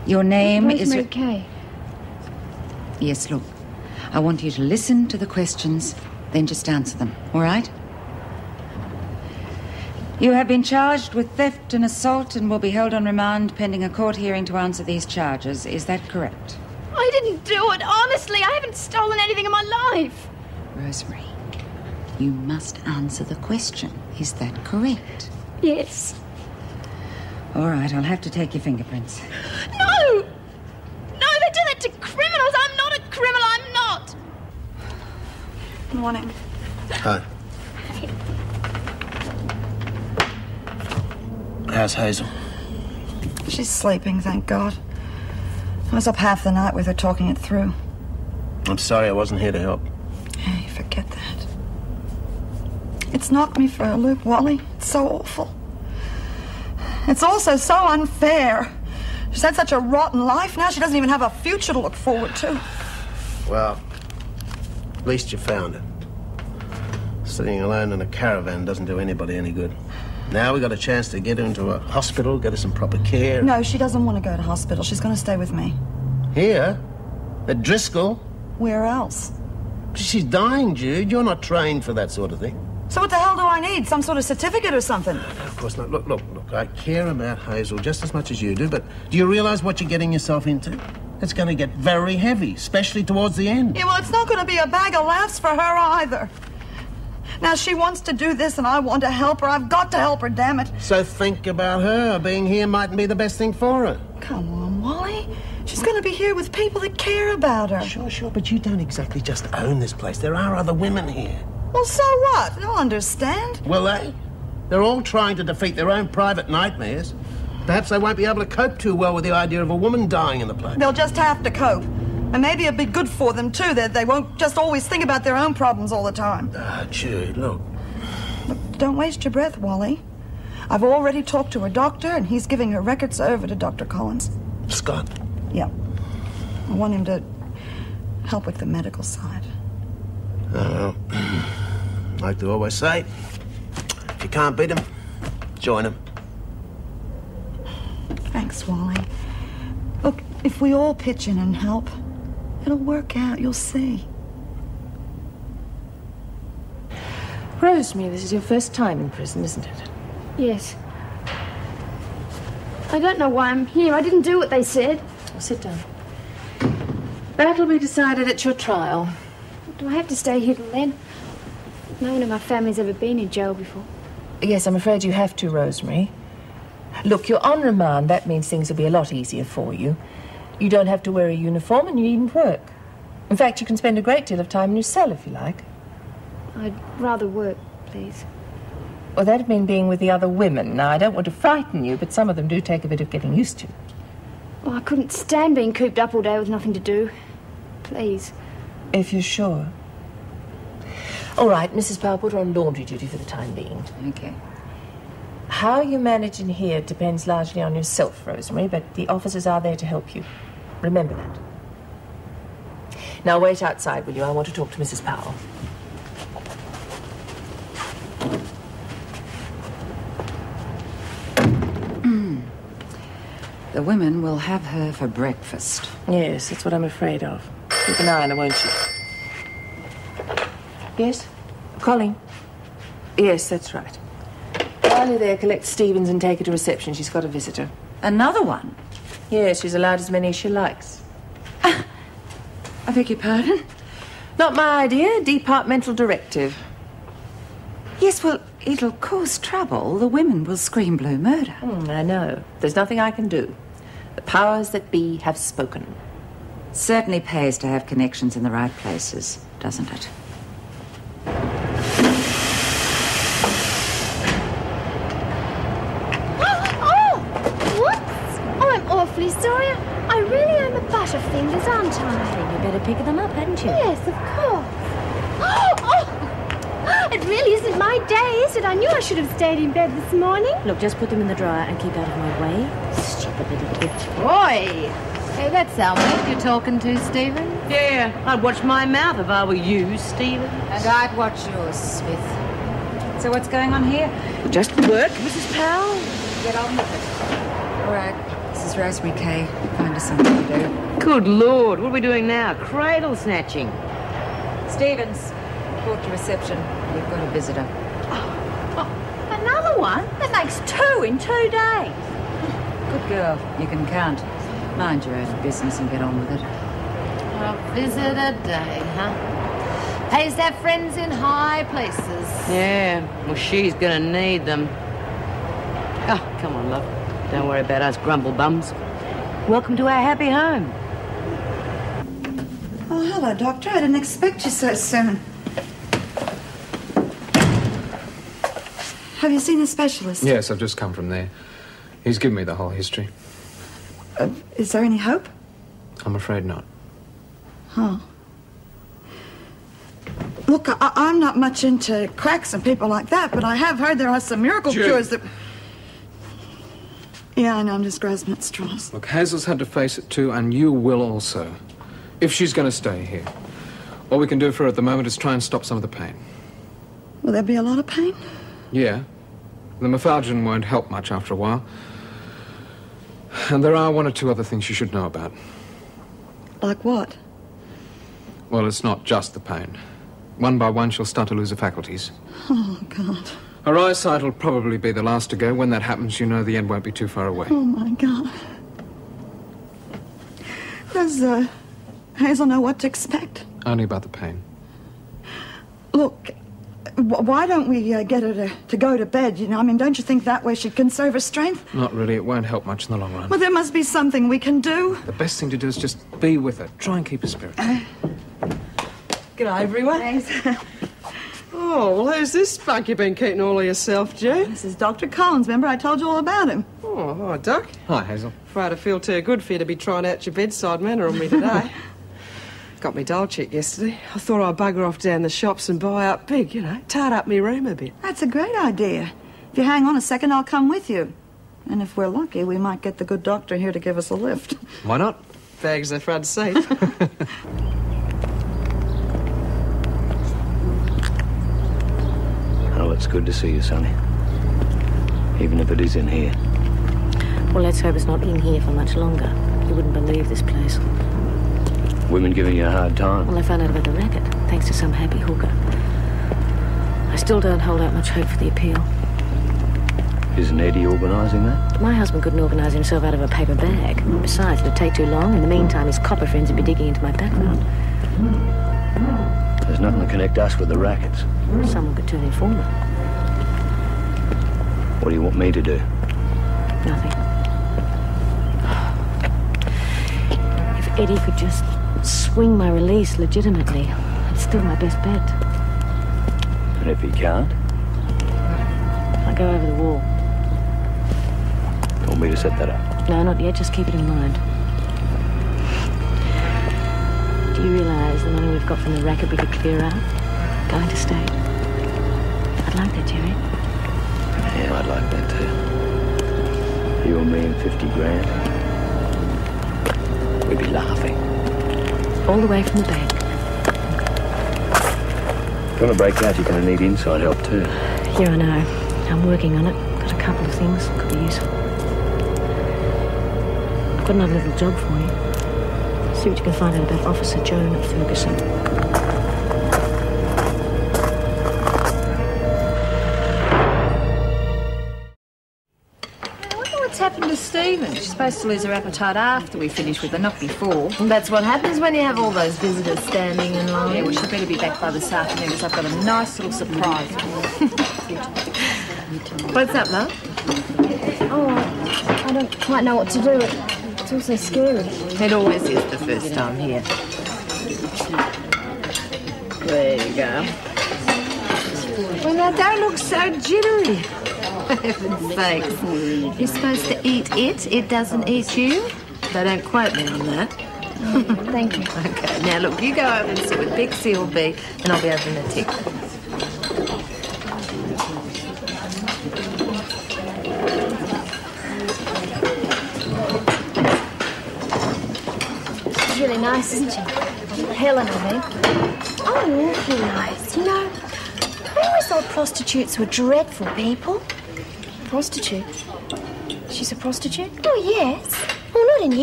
Your name is... Rosemary Kay. Yes, look. I want you to listen to the questions, then just answer them, all right? You have been charged with theft and assault and will be held on remand pending a court hearing to answer these charges. Is that correct? I didn't do it, honestly. I haven't stolen anything in my life. Rosemary, you must answer the question. Is that correct? Yes. All right, I'll have to take your fingerprints. No! No, they do that to criminals. I'm not a criminal, I'm not. Morning. Hi. How's Hazel? She's sleeping, thank God. I was up half the night with her talking it through. I'm sorry I wasn't here to help. Hey, forget that. It's knocked me for a loop, Wally. It's so awful. It's also so unfair. She's had such a rotten life. Now she doesn't even have a future to look forward to. Well, at least you found her. Sitting alone in a caravan doesn't do anybody any good. Now we got a chance to get her into a hospital, get her some proper care. No, she doesn't want to go to hospital. She's going to stay with me. Here? At Driscoll? Where else? She's dying, Jude. You're not trained for that sort of thing. So what the hell do I need? Some sort of certificate or something? No, of course not. Look. I care about Hazel just as much as you do, but do you realise what you're getting yourself into? It's going to get very heavy, especially towards the end. Yeah, well, it's not going to be a bag of laughs for her either. Now, she wants to do this and I want to help her. I've got to help her, damn it. So think about her. Being here mightn't be the best thing for her. Come on, Wally. She's going to be here with people that care about her. Sure, but you don't exactly just own this place. There are other women here. Well, so what? They'll understand. Will they? They're all trying to defeat their own private nightmares. Perhaps they won't be able to cope too well with the idea of a woman dying in the place. They'll just have to cope. And maybe it'll be good for them, too, that they won't just always think about their own problems all the time. Jude, look. Look, don't waste your breath, Wally. I've already talked to her doctor, and he's giving her records over to Dr. Collins. Scott? Yeah. I want him to help with the medical side. Like they always say, if you can't beat them, join them. Thanks, Wally. Look, if we all pitch in and help, it'll work out, you'll see. Rosemary, this is your first time in prison, isn't it? Yes. I don't know why I'm here. I didn't do what they said. Well, sit down. That'll be decided at your trial. Do I have to stay here till then? No one in my family's ever been in jail before. Yes, I'm afraid you have to, Rosemary. Look, you're on remand. That means things will be a lot easier for you. You don't have to wear a uniform and you needn't work. In fact, you can spend a great deal of time in your cell if you like. I'd rather work, please. Well, that'd mean being with the other women. Now, I don't want to frighten you, but some of them do take a bit of getting used to. Well, I couldn't stand being cooped up all day with nothing to do. Please. If you're sure. All right, Mrs. Powell, put her on laundry duty for the time being. Okay. How you manage in here depends largely on yourself, Rosemary, but the officers are there to help you. Remember that. Now, wait outside, will you? I want to talk to Mrs. Powell. The women will have her for breakfast. Yes, that's what I'm afraid of. Keep an eye on her, won't you? Yes? Colleen? Yes, that's right. While you're there, collect Stevens and take her to reception. She's got a visitor. Another one? Yes, she's allowed as many as she likes. I beg your pardon? Not my idea. Departmental directive. Yes, well, it'll cause trouble. The women will scream blue murder. I know. There's nothing I can do. The powers that be have spoken. Certainly pays to have connections in the right places, doesn't it? I'm awfully sorry. I really am a butterfingers, aren't I? You better pick them up, hadn't you? Yes, of course. It really isn't my day, is it? I knew I should have stayed in bed this morning. Look, just put them in the dryer and keep out of my way. Stupid little kid. Boy! Hey, that's our mate you're talking to, Stephen. Yeah, I'd watch my mouth if I were you, Stephen. And I'd watch yours, Smith. So what's going on here? Just work, Mrs. Powell. Get on with it. All right, this is Where's Rosemary, Kay? Find us something to do. Good Lord, what are we doing now? Cradle snatching. Stevens, report to reception. We've got a visitor. Another one? That makes 2 in 2 days. Good girl. You can count. Mind your own business and get on with it. A visitor day, huh? Pays their friends in high places. Yeah, well, she's gonna need them. Oh, come on, love. Don't worry about us grumble bums. Welcome to our happy home. Oh, hello, Doctor. I didn't expect you so soon. Have you seen a specialist? Yes, I've just come from there. He's given me the whole history. Is there any hope? I'm afraid not. Oh. Look, I'm not much into cracks and people like that, but I have heard there are some miracle cures that... Yeah, I know, I'm just grasping at straws. Look, Hazel's had to face it too, and you will also. If she's going to stay here. All we can do for her at the moment is try and stop some of the pain. Will there be a lot of pain? Yeah. The mephalgin won't help much after a while. And there are 1 or 2 other things you should know about. Like what? Well, it's not just the pain. 1 by 1, she'll start to lose her faculties. Oh, God. Her eyesight will probably be the last to go. When that happens, you know the end won't be too far away. Oh, my God. Does, Hazel know what to expect? Only about the pain. Look, why don't we get her to go to bed, you know? I mean, don't you think that way she'd conserve her strength? Not really. It won't help much in the long run. Well, there must be something we can do. The best thing to do is just be with her. Try and keep her spirit. G'day, everyone. Oh, well, who's this spunk you've been keeping all of yourself, June? This is Dr. Collins. Remember I told you all about him? Oh, hi, Doc. Hi, Hazel. Afraid I feel too good for you to be trying out your bedside manner on me today. Got me doll checked yesterday. I thought I'd bugger off down the shops and buy up big, you know, tart up me room a bit. That's a great idea. If you hang on a second, I'll come with you. And if we're lucky, we might get the good doctor here to give us a lift. Why not? Bags the front seat. Oh, it's good to see you, Sonny. Even if it is in here. Well, let's hope it's not in here for much longer. You wouldn't believe this place. Women giving you a hard time? Well, I found out about the racket, thanks to some happy hooker. I still don't hold out much hope for the appeal. Isn't Eddie organising that? My husband couldn't organise himself out of a paper bag. Besides, it'd take too long. In the meantime, his copper friends would be digging into my background. There's nothing to connect us with the rackets. Someone could turn informer. What do you want me to do? Nothing. If Eddie could just swing my release legitimately, it's still my best bet. And if he can't? I go over the wall. You want me to set that up? No, not yet. Just keep it in mind. Do you realise the money we've got from the racket we could clear out? Going to state. I'd like that, Jerry. Yeah, I'd like that too. You and me and 50 grand. We'd be laughing. All the way from the bank. If you want to break out, you're going to need inside help too. Yeah, I know. I'm working on it. Got a couple of things could be useful. I've got another little job for you. See what you can find out about Officer Joan at Ferguson. I wonder what's happened to Stephen. She's supposed to lose her appetite after we finish with her, not before. And that's what happens when you have all those visitors standing in line. Yeah, well, she better be back by this afternoon because I've got a nice little surprise. What's up, love? Oh, I don't quite know what to do. It's all so scary. It always is the first time here. There you go. Well, now, don't look so jittery. For heaven's sakes. You're supposed to eat it. It doesn't eat you. They don't quote me on that. Thank you. Okay, now look, you go over and sit with Big CLB and I'll be over in a tick. She's really nice, isn't she? Helen, I mean. Oh, awfully nice. You know, I always thought prostitutes were dreadful people. Prostitute? She's a prostitute? Oh, yes. Not in here.